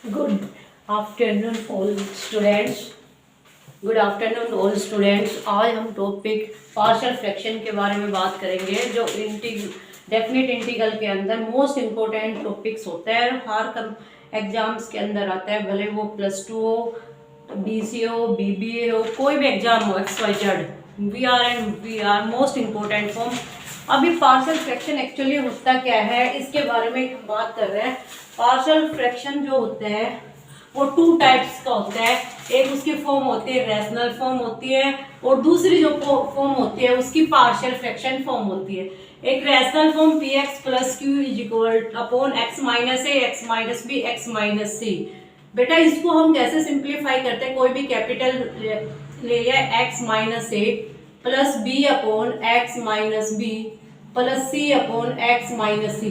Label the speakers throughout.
Speaker 1: Good afternoon all students. Good afternoon all students. आज हम topic partial fraction के बारे में बात करेंगे, जो डेफिनेट इंटीग्रल के अंदर मोस्ट इम्पोर्टेंट टॉपिक्स होते हैं। हर एग्जाम्स के अंदर आता है, भले वो +2 हो, BC हो, BBA हो, कोई भी एग्जाम हो, XYZ, we are most important form. अभी पार्शियल फ्रैक्शन एक्चुअली होता क्या है, इसके बारे में हम बात कर रहे हैं। पार्शियल फ्रैक्शन जो होते हैं वो 2 टाइप्स का होता है। एक उसकी फॉर्म होती है रैशनल फॉर्म होती है, और दूसरी जो फॉर्म होती है उसकी पार्शियल फ्रैक्शन फॉर्म होती है। एक rational form px + q = x - a, x - b, x - c। बेटा इसको हम कैसे सिंप्लीफाई करते हैं, कोई भी कैपिटल ले लिया, x - a + b/x - b + c/x - c।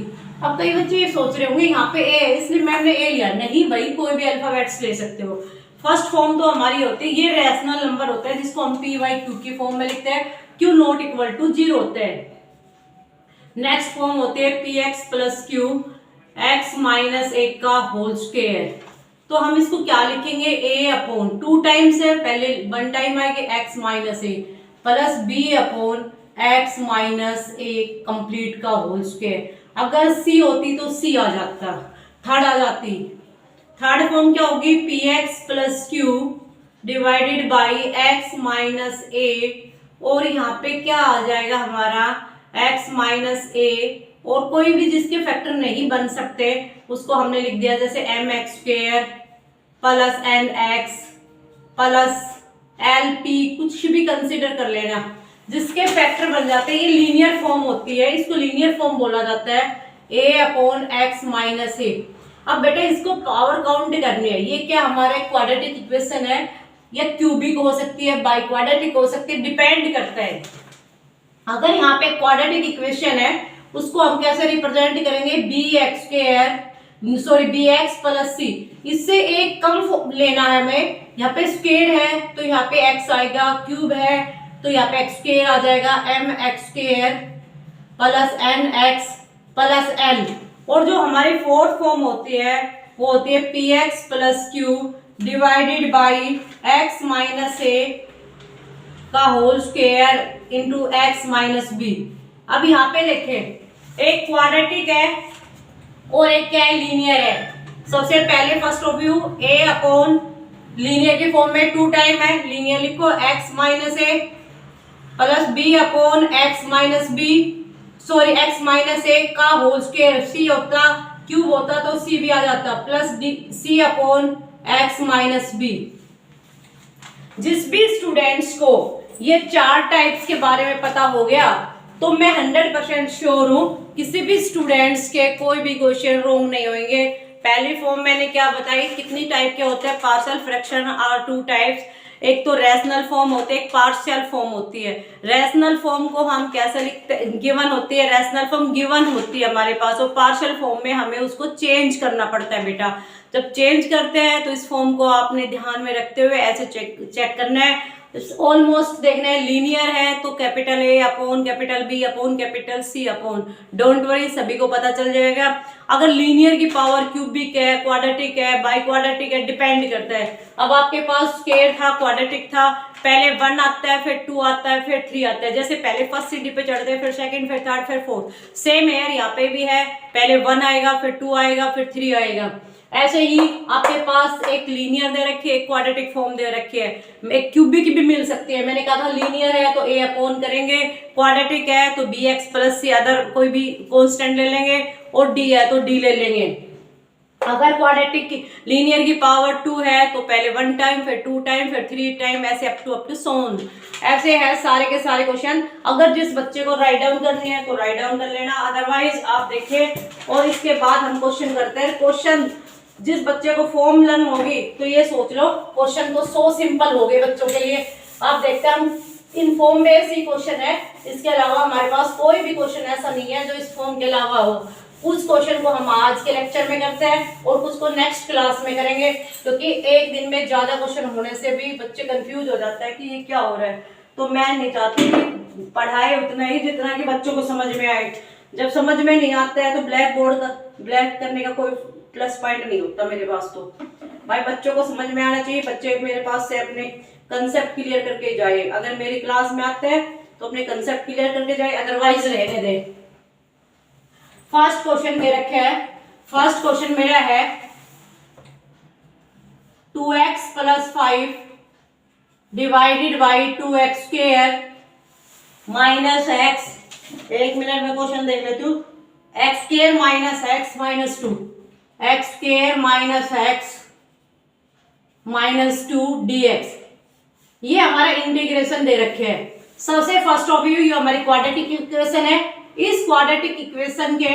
Speaker 1: अब कई बच्चे ये सोच रहे होंगे यहाँ पे ए है इसलिए मैंने ए लिया। नहीं भाई, कोई भी अल्फाबेट्स ले सकते हो। फर्स्ट फॉर्म तो हमारी होती है, ये रैशनल नंबर होता है जिसको हम p/q की फॉर्म में लिखते हैं, q ≠ 0 होते हैं। नेक्स्ट फॉर्म होती है px + q x - a का होल स्क्वायर। तो हम इसको क्या लिखेंगे, a/2 टाइम्स है, पहले 1 टाइम आएगी x - a + b/x - a complete का होल स्क्वायर। अगर c होती तो c आ जाता, थर्ड आ जाती। थर्ड फॉर्म क्या होगी, px + q / x - a, और यहाँ पे क्या आ जाएगा हमारा x - a, और कोई भी जिसके फैक्टर नहीं बन सकते उसको हमने लिख दिया, जैसे mx² + nx + lp, कुछ भी कंसीडर कर लेना जिसके फैक्टर बन जाते हैं। ये लीनियर फॉर्म होती है, इसको लीनियर फॉर्म बोला जाता है, a/x - a। अब बेटा इसको पावर काउंट करनी है। ये क्या हमारा क्वाड्रेटिक इक्वेशन है, या क्यूबिक हो सकती है, बाई क्वाड्रेटिक हो सकती है, डिपेंड करता है। अगर यहाँ पे क्वाड्रेटिक इक्वेशन है उसको हम कैसे रिप्रेजेंट करेंगे, bx + c। इससे एक कम लेना है हमें। यहाँ पे स्क्वायर है तो यहाँ पे x आएगा, क्यूब है तो यहाँ पे x² आ जाएगा, mx² + nx + l। और जो हमारी फोर्थ फॉर्म होती है वो होती है px + q / x - a का whole square into x - b। अब यहाँ पे देखें, एक क्वाड्रेटिक है और एक क्या है, लीनियर है। सबसे पहले first of view a/, linear की फॉर्म में 2 टाइम है, लीनियर लिखो, x - a + b/x - b, sorry x - a का होल स्क्वायर। c होता, क्यूब होता तो c भी आ जाता, प्लस c/x - b। जिस भी स्टूडेंट्स को ये 4 टाइप्स के बारे में पता हो गया तो मैं 100% श्योर हूं किसी भी स्टूडेंट्स के कोई भी क्वेश्चन रॉन्ग नहीं होंगे। पहली फॉर्म मैंने क्या बताई, कितनी टाइप के होते हैं, पार्शियल फ्रैक्शन आर 2 टाइप्स। एक तो रैशनल फॉर्म होती है, एक पार्शियल फॉर्म होती है। रैशनल फॉर्म को हम कैसे लिखते हैं, गिवन होती है, रैशनल फॉर्म गिवन होती है हमारे पास, और पार्शियल फॉर्म में हमें उसको चेंज करना पड़ता है। बेटा जब चेंज करते हैं तो इस फॉर्म को आपने ध्यान में रखते हुए ऐसे चेक करना है। ऑलमोस्ट देखना है, लीनियर है तो कैपिटल A/कैपिटल B/C/, डोंट वरी सभी को पता चल जाएगा। अगर लीनियर की पावर क्यूबिक है, क्वाड्रेटिक है, बाई क्वाड्रेटिक है, डिपेंड करता है। अब आपके पास स्क्वायर था, क्वाड्रेटिक था, पहले 1 आता है, फिर 2 आता है, फिर 3 आता है। जैसे पहले फर्स्ट सीढ़ी पे चढ़ते हैं, फिर सेकंड, फिर थर्ड, फिर फोर्थ। सेम है यहाँ पे भी है, पहले 1 आएगा, फिर 2 आएगा, फिर 3 आएगा। ऐसे ही आपके पास एक लीनियर दे रखी है, एक क्वाड्रेटिक फॉर्म दे रखी है, एक क्यूबिक भी मिल सकती है। मैंने कहा था लीनियर है तो a/, करेंगे, क्वाड्रेटिक है तो bx + c, अदर कोई भी कांस्टेंट ले लेंगे, और d है तो d ले लेंगे। अगर क्वाड्रेटिक की लीनियर की पावर 2 है तो पहले 1 टाइम, फिर 2 टाइम, फिर 3 टाइम, ऐसे अप टू सोन। ऐसे है सारे के सारे क्वेश्चन। अगर जिस बच्चे को राइट डाउन करनी है तो राइट डाउन कर लेना, अदरवाइज आप देखिए। और इसके बाद हम क्वेश्चन करते हैं। क्वेश्चन जिस बच्चे को फॉर्म लर्न होगी तो ये सोच लो क्वेश्चन तो 100 सिंपल हो गए बच्चों के लिए। आप देखते हैं हम in form base he question है, इसके अलावा हमारे पास कोई भी क्वेश्चन ऐसा नहीं है जो इस फॉर्म के अलावा हो। कुछ क्वेश्चन को हम आज के लेक्चर में करते हैं और कुछ को नेक्स्ट क्लास में करेंगे, क्योंकि एक दिन में ज्यादा क्वेश्चन होने से भी बच्चे कंफ्यूज हो जाता है कि ये क्या हो रहा है। तो मैं नहीं चाहती कि पढ़ाए उतना ही जितना कि बच्चों को समझ में आए। जब समझ में नहीं आता है तो ब्लैक बोर्ड का ब्लैक करने का कोई
Speaker 2: प्लस पॉइंट नहीं होता मेरे पास। तो भाई बच्चों को समझ में आना चाहिए, बच्चे मेरे पास से अपने कंसेप्ट क्लियर करके जाए। अगर मेरी क्लास में आते हैं तो अपने कंसेप्ट क्लियर करके जाए, अदरवाइज रहने दे। फर्स्ट क्वेश्चन दे रखे है, फर्स्ट क्वेश्चन मेरा है 2x + 5 divided by 2x² minus x। एक मिनट में क्वेश्चन देख लेती हूँ। x² minus x minus 2, x² minus x minus 2 dx। ये हमारा इंटीग्रेशन दे रखे हैं। सबसे फर्स्ट ऑफ व्यू ये हमारी क्वाड्रेटिक इक्वेशन है। इस क्वाड्रेटिक इक्वेशन के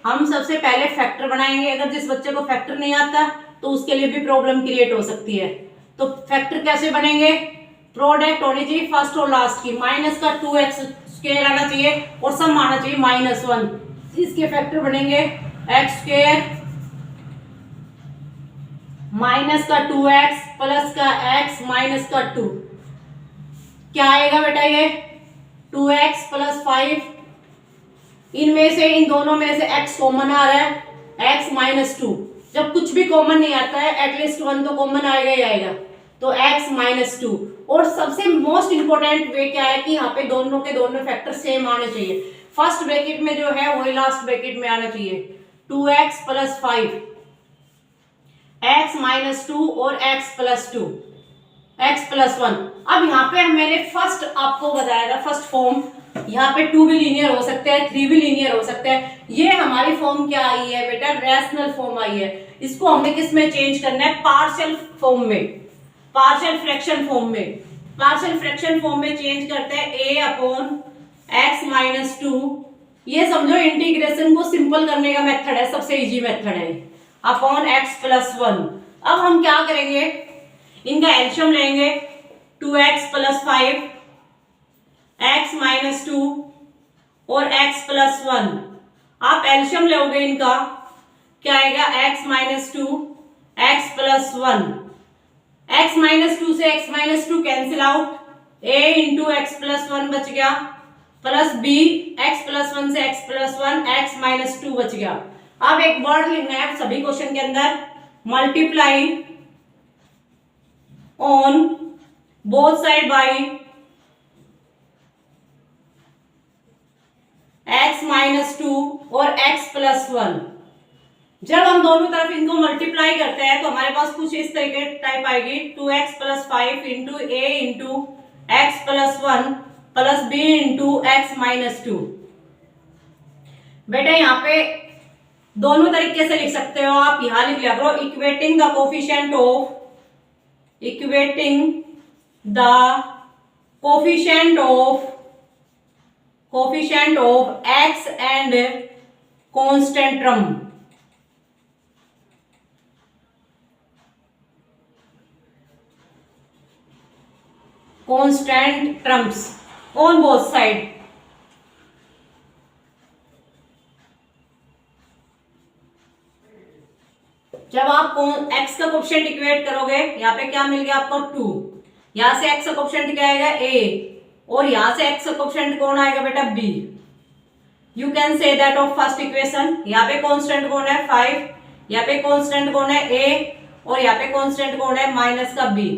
Speaker 2: हम सबसे पहले फैक्टर बनाएंगे। अगर जिस बच्चे को फैक्टर नहीं आता तो उसके लिए भी प्रॉब्लम क्रिएट हो सकती है। तो फैक्टर कैसे बनेंगे? प्रोडक्ट होनी चाहिए फर्स्ट और लास्ट की। माइनस का 2x² आना चाहिए और सम आना चाहिए -1। इसके फैक्टर बनेंगे x² माइनस का 2x प्लस का x माइनस का 2। क्या आएगा बेटा? ये 2x + 5, इनमें से इन दोनों में से x कॉमन आ रहा है, x माइनस 2। जब कुछ भी कॉमन नहीं आता है एटलीस्ट 1 तो कॉमन आएगा ही आएगा। तो x माइनस 2। और सबसे मोस्ट इंपोर्टेंट वे क्या है कि यहाँ पे दोनों के दोनों फैक्टर सेम आने चाहिए। फर्स्ट ब्रैकेट में जो है वही लास्ट ब्रैकेट में आना चाहिए। 2x + 5, x माइनस 2 और x + 2, x + 1। अब यहाँ पे मैंने फर्स्ट आपको बताया था फर्स्ट फॉर्म। यहाँ पे 2 भी लीनियर हो सकते हैं, 3 भी लीनियर हो सकते हैं। ये हमारी फॉर्म क्या आई है बेटा? रैशनल फॉर्म आई है। इसको हमने किस में चेंज करना है? पार्शियल फॉर्म में, पार्शियल फ्रैक्शन फॉर्म में। पार्शियल फ्रैक्शन फॉर्म में चेंज करते हैं a/x माइनस 2। ये समझो इंटीग्रेशन को सिंपल करने का मेथड है, सबसे इजी मेथड है, अपॉन x + 1। अब हम क्या करेंगे? इनका एलशियम लेंगे। 2x + 5, x माइनस 2 और x + 1। आप एलशियम लोगे इनका, क्या आएगा? x minus 2, x + 1। x minus 2 से x minus 2 cancel out, a into x + 1 बच गया, प्लस b x + 1 से x + 1 x माइनस 2 बच गया। अब एक वर्ड लिखना है सभी क्वेश्चन के अंदर, multiply on both side by x minus 2 और x + 1। जब हम दोनों तरफ इनको मल्टीप्लाई करते हैं तो हमारे पास कुछ इस तरीके टाइप आएगी, 2x + 5 into a into x + 1 plus b into x minus 2। बेटा यहाँ पे दोनों तरीके से लिख सकते हो आप। यहाँ लिख लिया करो, equating the coefficient of, equating the coefficient of x and constant term. Constant terms on both side. जब आप x का कोफिशिएंट इक्वेट करोगे, यहाँ पे क्या मिल गया आपको? 2। यहाँ से x का कोफिशिएंट क्या आएगा? a। और यहाँ से x का कोफिशिएंट कौन आएगा बेटा? b। You can say that of first equation. यहाँ पे कांस्टेंट कौन है? 5। यहाँ पे कांस्टेंट कौन है? a। और यहाँ पे कांस्टेंट कौन है? माइनस का b।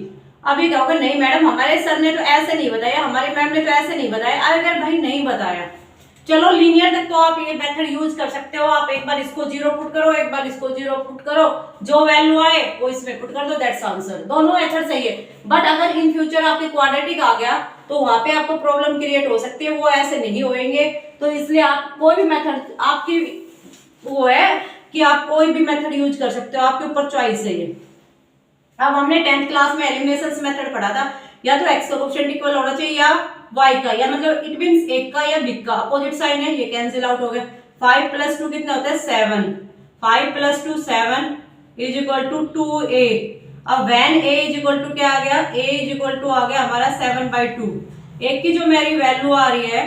Speaker 2: अभी कहोगे नहीं मैडम हमारे सर ने तो ऐसे नहीं बताया, हमारी मैम ने तो ऐसे नहीं बताया। अगर भाई नहीं बताया, चलो लीनियर तक तो आप ये मेथड यूज कर सकते हो। आप एक बार इसको 0 पुट करो, एक बार इसको 0 पुट करो, जो वैल्यू आए वो इसमें पुट कर दो, दैट्स आंसर। दोनों मेथड सही है। बट अगर इन फ्यूचर आपके क्वाड्रेटिक आ गया तो वहां पे आपको प्रॉब्लम क्रिएट हो सकती है, वो ऐसे नहीं होंगे। तो इसलिए आप कोई भी मेथड, आपकी वो है कि आप कोई भी मेथड यूज कर सकते हो, आपके ऊपर चॉइस है ये। अब हमने 10th क्लास में एलिमिनेशन मेथड पढ़ा था, या तो x का कोफिशिएंट इक्वल होना चाहिए या y का, या मतलब इट मींस एक का या बिग का। अपोजिट साइन है, ये कैंसिल आउट हो गया। 5 + 2 कितना होता है? 7। 5 + 2 7 = 2a। अब व्हेन a = क्या आ गया? a आ गया हमारा 7/2। एक की जो मेरी वैल्यू आ रही है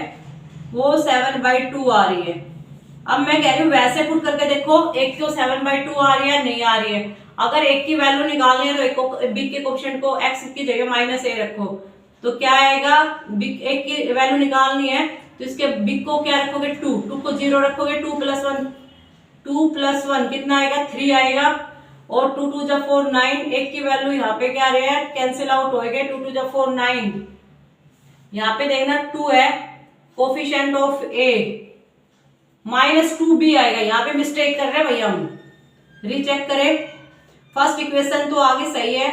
Speaker 2: वो 7/2 आ रही है। अब मैं कह रही हूँ वैसे पुट करके देखो, एक को 7/2 आ रही है, नहीं आ रही है। अगर एक की वैल्यू निकालनी है तो एक को बिग के कोफिशिएंट को x की जगह -a रखो, तो क्या आएगा? बिग एक की वैल्यू निकालनी है तो इसके बिग को क्या रखोगे? 2 को 0 रखोगे, 2 + 1 2 + 1 कितना आएगा 3 आएगा, और 2 × 2 = 4 9, एक की वैल्यू यहाँ पे क्या रहे हैं कैंसिल आउट हो गए, 2 × 2 = 4 9। यहाँ पे देखना 2 है, कोफिशिएंट ऑफ a -2b आएगा, यहाँ पे मिस्टेक कर रहे हैं भैया हम, रीचेक करें। फर्स्ट इक्वेशन तो आगे सही है,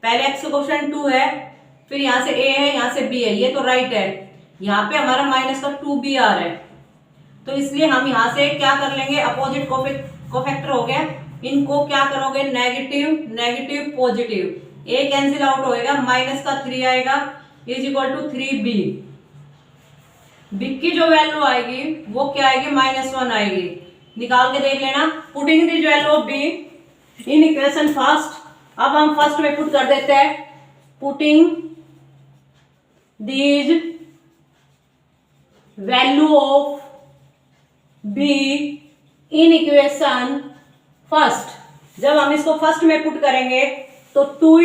Speaker 2: पहले x का कोफिशिएंट 2 है, फिर यहाँ से a है, यहाँ से b है, ये तो राइट है। यहाँ पे हमारा -2b आ रहा है, तो इसलिए हम यहाँ से क्या कर लेंगे, अपोजिट कोफैक्टर हो गया, इनको क्या करोगे negative negative positive, a cancel out होएगा, -3 आएगा = 3b। b की जो वैल्यू आएगी वो क्या आएगी -1 आएगी, निकाल के देख लेना। Putting the value of b in equation first, अब हम फर्स्ट में पुट कर देते हैं, putting these value of b in equation first. जब हम इसको फर्स्ट में पुट करेंगे तो 2 =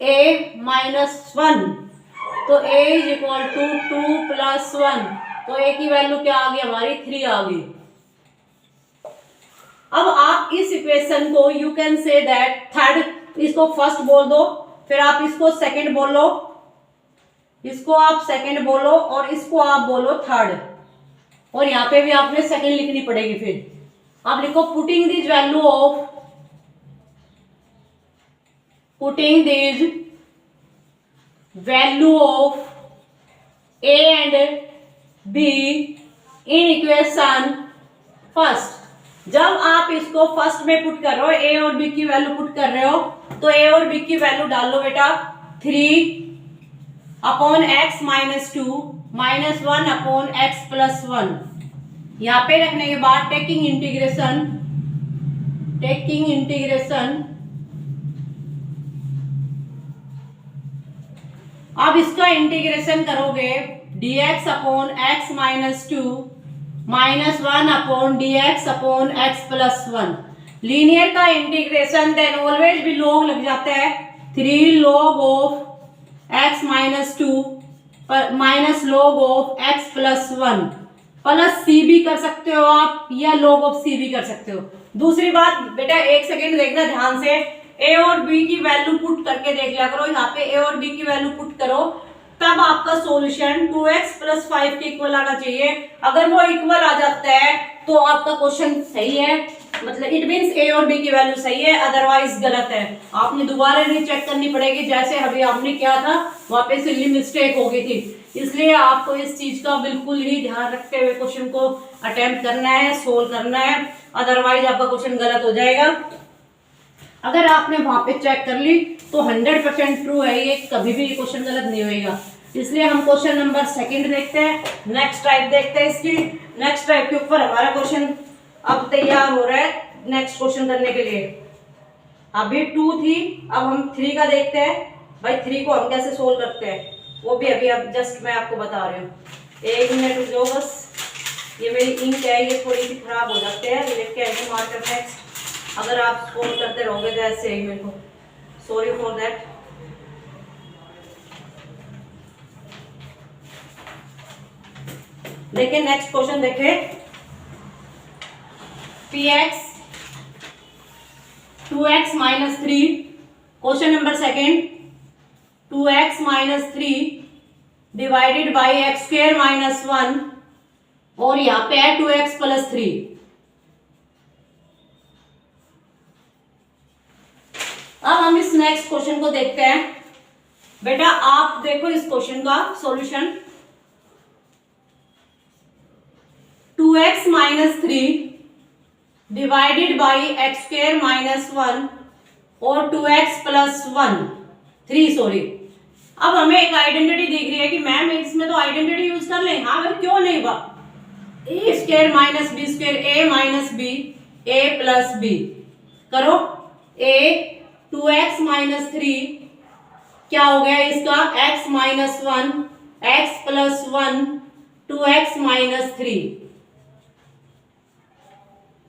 Speaker 2: a -1, तो a = 2 + 1, तो a की वैल्यू क्या आ गई हमारी 3 आ गई। अब आप इस इक्वेशन को you can say that third, इसको फर्स्ट बोल दो, फिर आप इसको सेकंड बोलो, इसको आप सेकंड बोलो, और इसको आप बोलो थर्ड, और यहाँ पे भी आपने सेकंड लिखनी पड़ेगी। फिर आप लिखो putting this value of, putting this value of a and b in equation first. जब आप इसको फर्स्ट में पुट कर रहे हो, a और b की वैल्यू पुट कर रहे हो, तो a और b की वैल्यू डालो बेटा 3/x - 2 -1/x + 1। यहाँ पे रखने के बाद टेकिंग इंटीग्रेशन, अब इसका इंटीग्रेशन करोगे dx/x - 2 -1/dx/x + 1। लीनियर का इंटीग्रेशन देन ऑलवेज भी log लग जाता है, 3 log of x - 2 -log of x + 1 plus c भी कर सकते हो आप, या log of c भी कर सकते हो। दूसरी बात बेटा, एक सेकेंड देखना ध्यान से, a और b की वैल्यू पुट करके देख लिया करो। यहाँ पे a और b की वैल्यू पुट करो, तब आपका सॉल्यूशन 2x + 5 के इक्वल आना चाहिए। अगर वो इक्वल आ जाता है तो आपका क्वेश्चन सही है, मतलब इट मींस a और b की वैल्यू सही है, अदरवाइज गलत है। आपने दोबारा रीचेक करनी पड़ेगी, जैसे अभी आपने किया था वहां पे सिली मिस्टेक हो गई थी। इसलिए आपको इस चीज का बिल्कुल ही ध्यान रखते हुए क्वेश्चन को अटेम्प्ट करना है, सोल्व करना है, अदरवाइज आपका क्वेश्चन गलत हो जाएगा। अगर आपने वहां पे चेक कर ली तो 100% ट्रू है, ये कभी भी क्वेश्चन गलत नहीं होएगा। इसलिए हम क्वेश्चन नंबर सेकंड देखते हैं, नेक्स्ट टाइप देखते हैं। इसकी नेक्स्ट टाइप के ऊपर हमारा क्वेश्चन अब तैयार हो रहा है नेक्स्ट क्वेश्चन करने के लिए। अभी 2 थी, अब हम 3 का देखते हैं। भाई 3 को हम कैसे सोल्व करते हैं वो भी अभी अब जस्ट मैं आपको बता रही हूँ। 1 मिनट रुक जाओ बस, ये मेरी इंक है, ये थोड़ी सी खराब हो जाते हैं, लेके आएंगे मार्कर नेक्स्ट। अगर आप सोल्व करते रहोगे तो ऐसे ही, मेरे को सॉरी फॉर दैट। देखिए नेक्स्ट क्वेश्चन देखें, px 2x - 3, question number second, 2x - 3 divided by x² - 1, और यहाँ पे है 2x + 3। अब हम इस नेक्स्ट क्वेश्चन को देखते हैं। बेटा आप देखो इस क्वेश्चन का solution, 2x - 3 divided by x² - 1 और 2x + 1 3 सॉरी। अब हमें एक आइडेंटिटी दिख रही है कि मैम इसमें तो आइडेंटिटी यूज कर लें। हाँ भाई क्यों नहीं, a² - b², a - b, a + b करो। a 2x - 3 क्या हो गया इसका, x - 1 x + 1 2x - 3।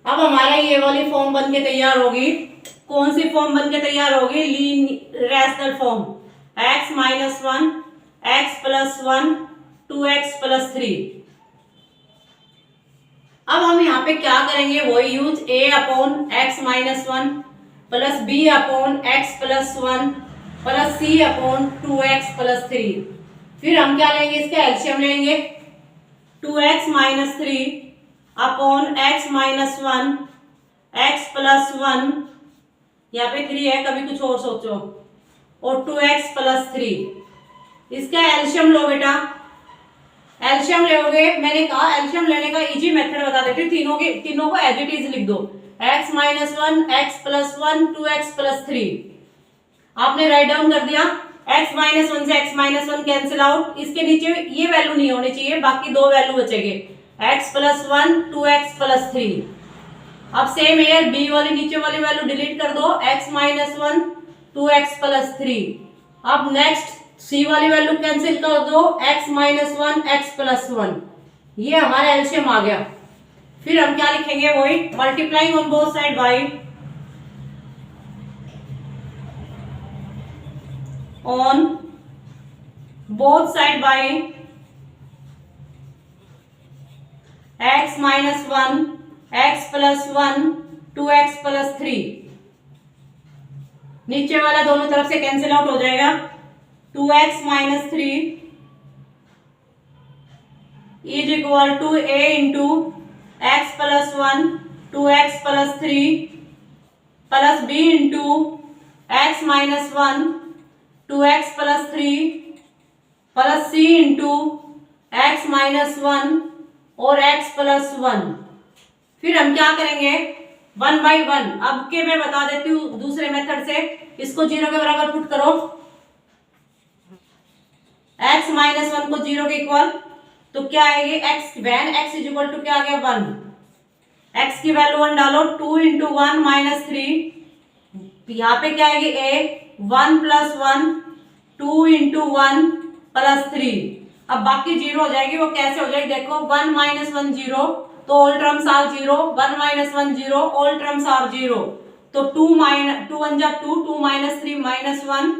Speaker 2: अब हमारा ये वाली फॉर्म बन के तैयार होगी। कौन सी फॉर्म बन के तैयार होगी, rational form, x - 1 x + 1 2x + 3। अब हम यहाँ पे क्या करेंगे, वही use a upon x minus one plus B upon x plus one plus C upon 2x plus three. फिर हम क्या लेंगे, इसका एलसीएम लेंगे, 2x minus three upon x minus one x plus one, यहाँ पे 3 है, कभी कुछ और सोचो, और 2x प्लस थ्री। इसका एलसीएम लो बेटा, एलसीएम लोगे, मैंने कहा एलसीएम लेने का इजी मेथड बता देती हूँ, तीनों को एज इट इज लिख दो, x minus one x plus one 2x plus three. आपने राइट डाउन कर दिया, x माइनस वन से x minus one cancel out, इसके नीचे ये वैल्यू नहीं होनी चाहिए, बाकी दो वैल्यू बचेंगे, x plus one 2x plus three. अब सेम एयर b वाली नीचे वाली वैल्यू डिलीट कर दो, x minus one 2x plus three. अब नेक्स्ट सी वाली वैल्यू कैंसिल कर दो, x minus one x plus one. ये हमारा एलसीएम आ गया। फिर हम क्या लिखेंगे, वही multiplying on both side by on both side by x minus one x plus one 2x plus three. नीचे वाला दोनों तरफ से कैंसिल आउट हो जाएगा, 2x minus three is equal to a into x plus one 2x plus three plus b into x minus one 2x plus three plus c into x minus one और x plus one. फिर हम क्या करेंगे, one by one. अब के मैं बता देती हूँ दूसरे मेथड से, इसको जीरो के बराबर पुट करो, x माइनस वन को जीरो के इक्वल, तो क्या आएगी x, when x is equal to क्या आ गया वन, x की वैल्यू वन डालो, 2 इंटू वन माइनस थ्री, यहाँ पे क्या आएगी a, one plus one 2 into one plus three. अब बाकी जीरो हो जाएगी, वो कैसे हो जाएगी देखो, वन माइनस वन जीरो, तो all terms are zero, one minus one zero, all terms are zero, तो टू वन जा two, two minus three minus one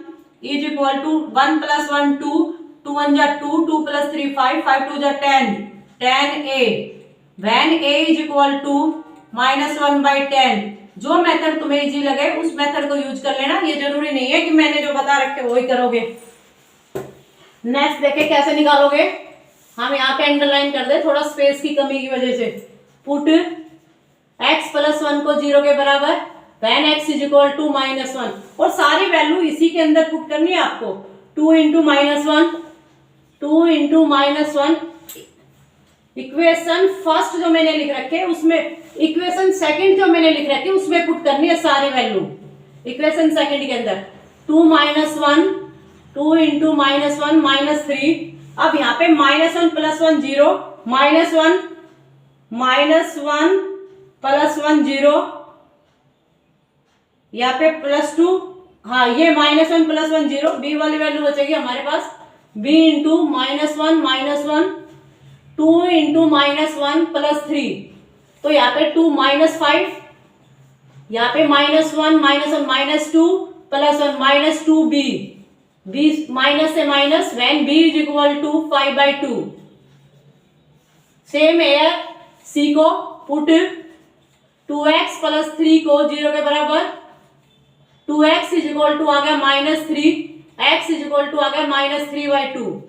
Speaker 2: is equal to one plus one two, two one जा two, two plus three five, five two जा 10, 10a, when a is equal to minus one by 10। जो method तुम्हें easy लगे उस method को use कर लेना, ये जरूरी नहीं है कि मैंने जो बता रखे वही करोगे। नेक्स्ट देखे कैसे निकालोगे, हम यहाँ पे अंडरलाइन कर दे, थोड़ा स्पेस की कमी की वजह से। पुट x प्लस वन को जीरो के बराबर, when x is equal to minus one, और सारी वैल्यू इसी के अंदर पुट करनी है आपको, 2 into minus one, 2 into minus one. Equation first जो मैंने लिख रखे उसमें, इक्वेशन सेकंड जो मैंने लिख रखी उसमें पुट करनी है सारी वैल्यू। इक्वेशन सेकंड के अंदर 2 minus one, 2 into minus one minus three. अब यहाँ पे minus one plus one zero, minus one plus one zero, यहाँ पे प्लस टू, हाँ ये minus one plus one zero, B वाली वैल्यू बचेगी हमारे पास, B into minus one 2 into minus one plus three, तो यहाँ पे 2 माइनस फाइव, यहाँ पे minus one minus two plus one minus two B, B minus से minus, when B is equal to 5/2। Same एयर सी को पुट 2x प्लस थ्री को zero के बराबर, 2x इज इक्वल टू आ गया minus three, x is equal to आ गया माइनस 3/2।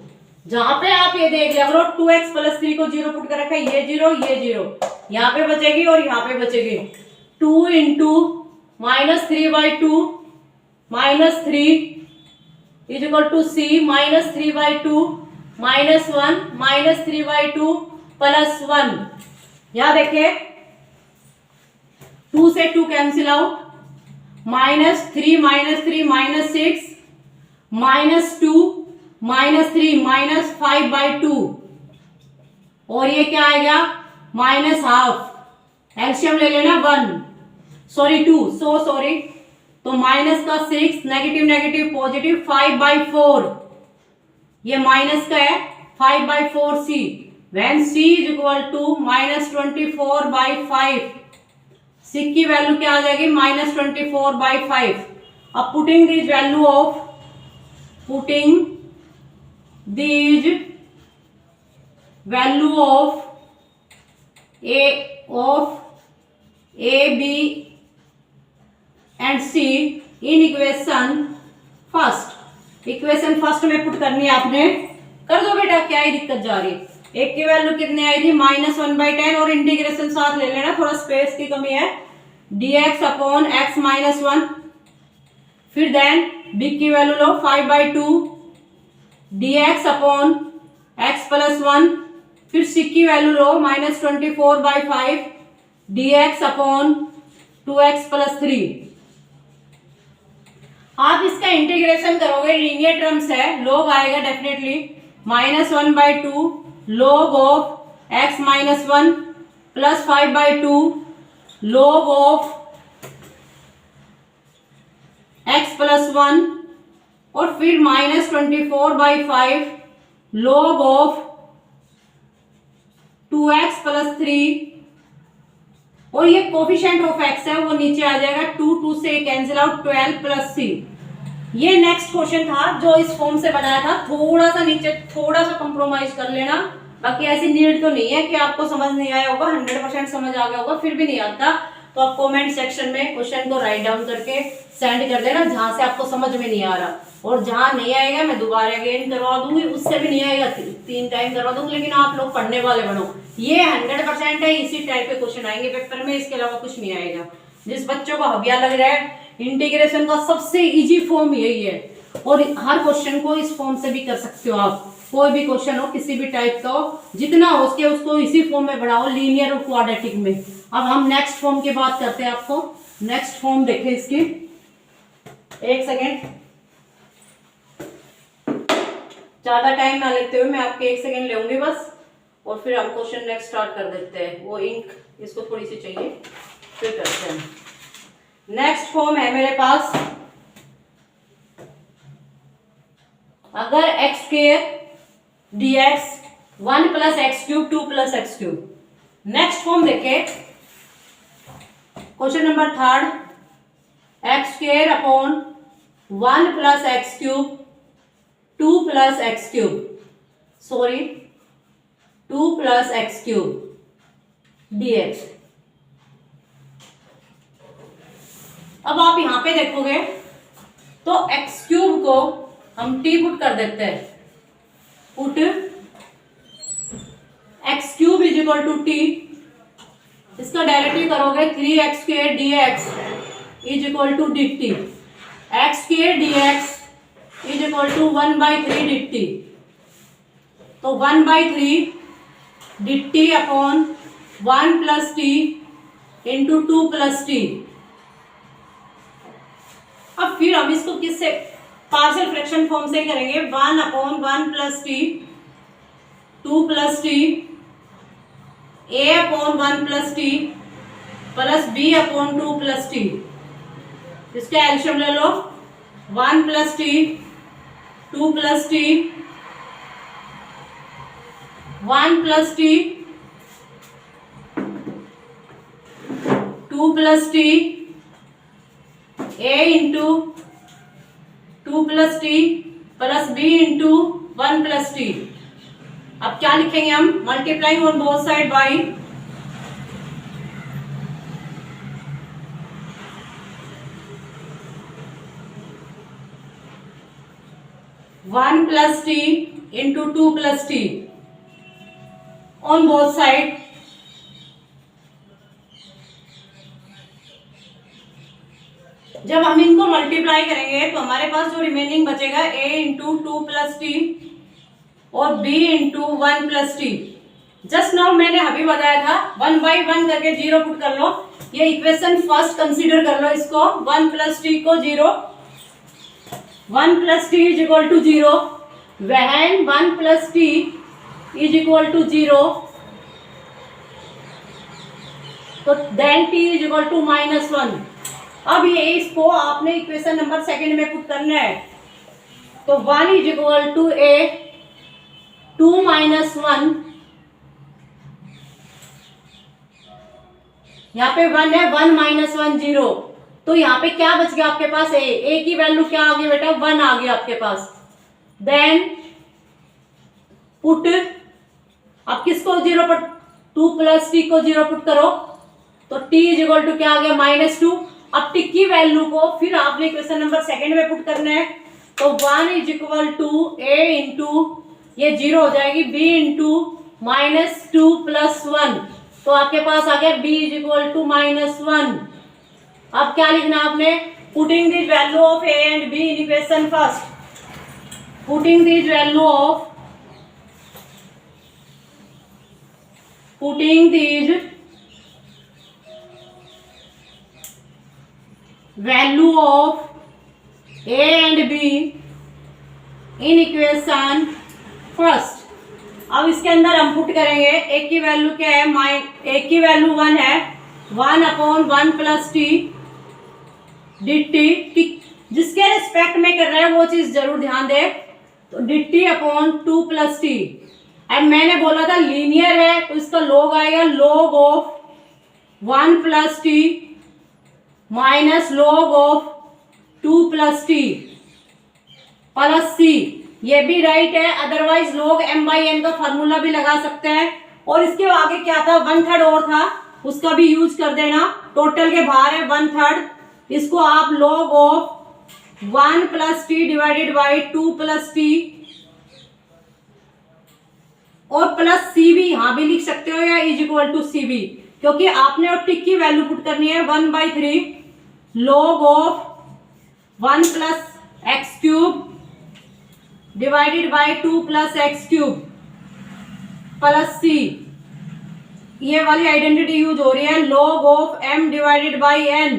Speaker 2: जहां पे आप ये देख लिया करो 2x प्लस थ्री को जीरो पुट कर रखा है, ये जीरो यहाँ पे बचेगी और यहाँ पे बचेगी, 2 into minus 3/2 minus three is equal to C minus 3/2 minus one minus 3/2 plus one. यहाँ देखिए 2 से 2 cancel out, minus three minus six minus two minus three minus 5/2, और ये क्या आएगा माइनस हाफ। एलसीएम ले लेना 2, सॉरी, तो माइनस का 6, नेगेटिव पॉजिटिव 5/4, ये माइनस का है 5/4 C, when C is equal to minus 24/5, C की वैल्यू क्या आ जाएगी माइनस 24/5। अब putting this value of, A of A B and C in equation first. Equation first में पुट करनी है आपने, कर दो बेटा, क्या ही दिक्कत जा रही है। एक की वैल्यू कितनी आई थी -1/10 और इंटीग्रेशन साथ ले लेना, थोड़ा स्पेस की कमी है, dx अपॉन x माइनस 1। फिर देन b की वैल्यू लो 5/2 dx अपॉन x प्लस 1। फिर c की वैल्यू लो -24/5 dx अपॉन 2x प्लस 3। आप इसका इंटीग्रेशन करोगे, लीनियर टर्म्स है, log आएगा definitely -1/2 log of x minus 1 plus 5/2 log of x plus 1 और फिर -24/5 log ऑफ 2x प्लस 3 और ये कोफिशिएंट ऑफ x है वो नीचे आ जाएगा 2 से कैंसिल आउट 12 प्लस c। ये नेक्स्ट क्वेश्चन था जो इस फॉर्म से बनाया था, थोड़ा सा नीचे थोड़ा सा कंप्रोमाइज कर लेना, बाकी ऐसी नीड तो नहीं है कि आपको समझ नहीं आया होगा, 100% समझ आ गया होगा। फिर भी नहीं आता तो आप कमेंट सेक्शन में क्वेश्चन को राइट डाउन करके सेंड कर देना जहां से आपको समझ में नहीं आ रहा, और जहां नहीं आएगा मैं दोबारा अगेन करवा दूंगी, उससे भी नहीं आएगा 3 टाइम करवा दूंगी, लेकिन आप लोग पढ़ने वाले बनो। ये 100% है, इसी टाइप के क्वेश्चन आएंगे पेपर में, इसके अलावा कुछ नहीं आएगा। जिस बच्चों को हविया लग रहा है इंटीग्रेशन का सबसे इजी फॉर्म यही है, और हर क्वेश्चन को इस फॉर्म से भी कर सकते हो आप, कोई भी क्वेश्चन हो किसी भी टाइप का हो, जितना हो सके उसको इसी फॉर्म में बढ़ाओ, लीनियर और क्वाड्रेटिक में। अब हम नेक्स्ट फॉर्म की बात करते हैं, आपको नेक्स्ट फॉर्म देखें इसकी। एक सेकेंड, ज्यादा टाइम ना लेते हुए मैं आपके 1 सेकेंड लेंगी बस, और फिर हम क्वेश्चन नेक्स्ट स्टार्ट कर देते हैं। वो इंक इसको थोड़ी सी चाहिए, फिर करते हैं। नेक्स्ट फॉर्म है मेरे पास, अगर x square dx 1 plus x cube 2 plus x cube. Next form देखे, question number 3, x square upon 1 plus x cube 2 plus x cube, sorry 2 plus x cube dx। अब आप यहां पे देखोगे तो एक्स क्यूब को हम t पुट कर देते हैं, put x cube is equal to T, इसका डायरेक्टली करोगे 3x square dx is equal to dt, x square dx is equal to 1/3 dt, तो 1/3 dt upon 1 plus T into 2 plus T. अब फिर हम इसको किससे, पार्शियल फ्रैक्शन फॉर्म से करेंगे, 1 upon 1 plus T 2 plus T, a upon 1 plus T plus b upon 2 plus T. इसका LCM ले लो, 1 plus T 2 plus T 1 plus T 2 plus T a into 2 plus T plus b into 1 plus T. अब क्या लिखेंगे हम, multiplying on both side by 1 plus T into 2 plus T on both side, जब हम इनको multiply करेंगे तो हमारे पास जो रिमेनिंग बचेगा a इंटू 2 प्लस टी और b into 1 plus T. Just now मैंने अभी बताया था 1 बाई 1 करके 0 पुट कर लो, ये इक्वेशन फर्स्ट कंसीडर कर लो इसको, 1 प्लस टी को 0, 1 plus T is equal to 0, when 1 plus T is equal to 0, तो then t is equal to -1। अब ये इसको आपने इक्वेशन नंबर 2 में पुट करना है, तो 1 is equal to a 2 minus 1, यहाँ पे 1 है, 1 माइनस 1 0, तो यहाँ पे क्या बच गया आपके पास, a की वैल्यू क्या आ गई बेटा, 1 आ गया आपके पास। देन पुट, अब किसको 0 पर
Speaker 1: 2 प्लस टी को 0 पुट करो तो t इज इक्वल टू क्या आ गया -2। अब टी की वैल्यू को फिर आपने क्वेश्चन नंबर सेकंड में पुट करना है तो 1 is equal to a into ये 0 हो जाएगी b इंटू -2 प्लस 1 तो आपके पास आ गया b इज इक्वल टू -1। अब क्या लिखना आपने putting the value of a and b in equation first putting the value of putting these value of a and b in equation first। अब इसके अंदर हम पुट करेंगे a की वैल्यू क्या है, a की वैल्यू 1 है 1/1 प्लस टी डी टी, जिसके रिस्पेक्ट में कर रहे हैं वो चीज जरूर ध्यान दे तो dt अपॉन 2 प्लस टी। अब मैंने बोला था लीनियर है तो इसका log आएगा log of 1 plus T minus log of 2 plus T plus C. ये भी राइट है, अदरवाइज log m/n का फॉर्मूला भी लगा सकते हैं। और इसके आगे क्या था 1/3 और था उसका भी यूज कर देना। टोटल के बाहर है 1/3, इसको आप log of 1 plus T divided by 2 plus T और प्लस सी भी यहां भी लिख सकते हो या इज इक्वल टू सी भी, क्योंकि आपने और टी की वैल्यू पुट करनी है 1/3 log of 1 plus x cube divided by 2 plus x cube plus C. ये वाली आइडेंटिटी यूज हो रही है log of m divided by n,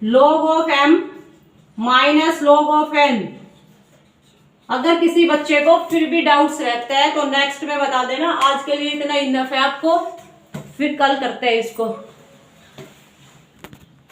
Speaker 1: log of m minus log of n। अगर किसी बच्चे को फिर भी डाउट्स रहता है तो नेक्स्ट में बता देना। आज के लिए इतना इनफ है आपको, फिर कल करते हैं इसको।